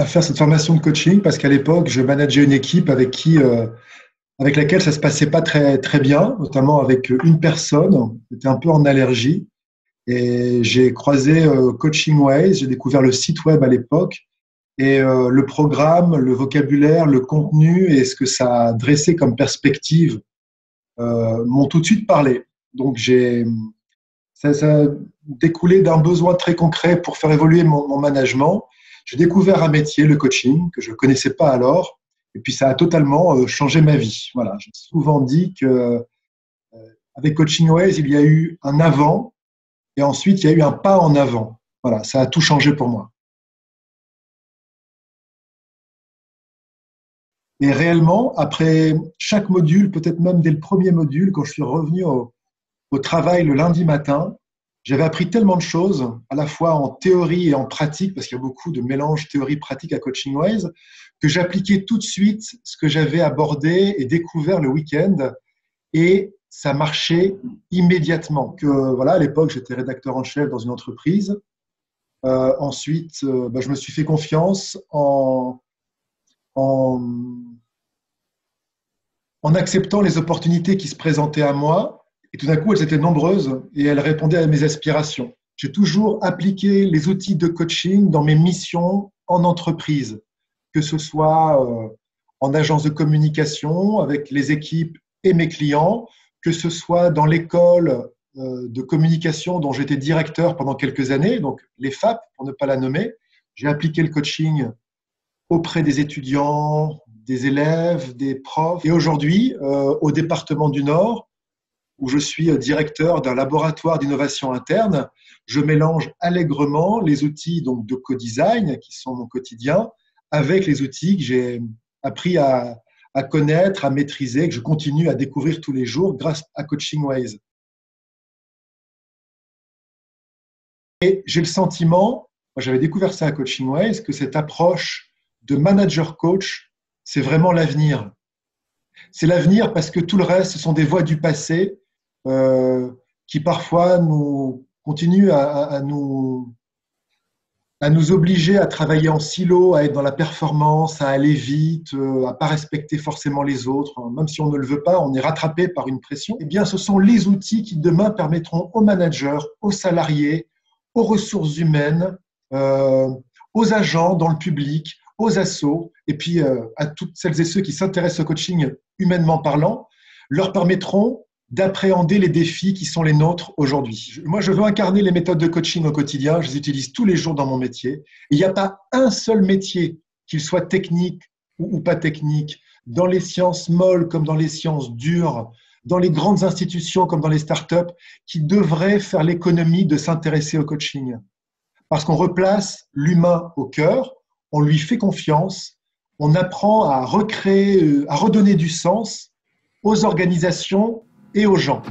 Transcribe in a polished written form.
à faire cette formation de coaching parce qu'à l'époque, je manageais une équipe avec laquelle ça se passait pas très bien, notamment avec une personne qui était un peu en allergie. Et j'ai croisé Coaching Ways, j'ai découvert le site web à l'époque et le programme, le vocabulaire, le contenu et ce que ça a dressé comme perspective m'ont tout de suite parlé. Donc ça a découlé d'un besoin très concret pour faire évoluer mon management. J'ai découvert un métier, le coaching, que je ne connaissais pas alors, et puis ça a totalement changé ma vie. Voilà, j'ai souvent dit que avec Coaching Ways, il y a eu un avant et ensuite il y a eu un pas en avant. Voilà, ça a tout changé pour moi. Et réellement, après chaque module, peut-être même dès le premier module, quand je suis revenu au travail le lundi matin, j'avais appris tellement de choses, à la fois en théorie et en pratique, parce qu'il y a beaucoup de mélange théorie-pratique à Coaching Ways, que j'appliquais tout de suite ce que j'avais abordé et découvert le week-end, et ça marchait immédiatement. Que voilà, à l'époque, j'étais rédacteur en chef dans une entreprise. Ensuite, je me suis fait confiance en, en acceptant les opportunités qui se présentaient à moi. Et tout d'un coup, elles étaient nombreuses et elles répondaient à mes aspirations. J'ai toujours appliqué les outils de coaching dans mes missions en entreprise, que ce soit en agence de communication avec les équipes et mes clients, que ce soit dans l'école de communication dont j'étais directeur pendant quelques années, donc les FAP pour ne pas la nommer. J'ai appliqué le coaching auprès des étudiants, des élèves, des profs. Et aujourd'hui, au département du Nord, où je suis directeur d'un laboratoire d'innovation interne, je mélange allègrement les outils donc, de co-design, qui sont mon quotidien, avec les outils que j'ai appris à connaître, à maîtriser, que je continue à découvrir tous les jours grâce à Coaching Ways. Et j'ai le sentiment, moi j'avais découvert ça à Coaching Ways, que cette approche de manager-coach, c'est vraiment l'avenir. C'est l'avenir parce que tout le reste, ce sont des voies du passé qui parfois nous continuent à nous obliger à travailler en silo, à être dans la performance, à aller vite, à ne pas respecter forcément les autres. Même si on ne le veut pas, on est rattrapé par une pression. Eh bien, ce sont les outils qui demain permettront aux managers, aux salariés, aux ressources humaines, aux agents dans le public, aux assos, et puis à toutes celles et ceux qui s'intéressent au coaching humainement parlant, leur permettront d'appréhender les défis qui sont les nôtres aujourd'hui. Moi, je veux incarner les méthodes de coaching au quotidien, je les utilise tous les jours dans mon métier. Il n'y a pas un seul métier, qu'il soit technique ou pas technique, dans les sciences molles comme dans les sciences dures, dans les grandes institutions comme dans les startups, qui devrait faire l'économie de s'intéresser au coaching. Parce qu'on replace l'humain au cœur, on lui fait confiance, on apprend à recréer, à redonner du sens aux organisations et aux gens.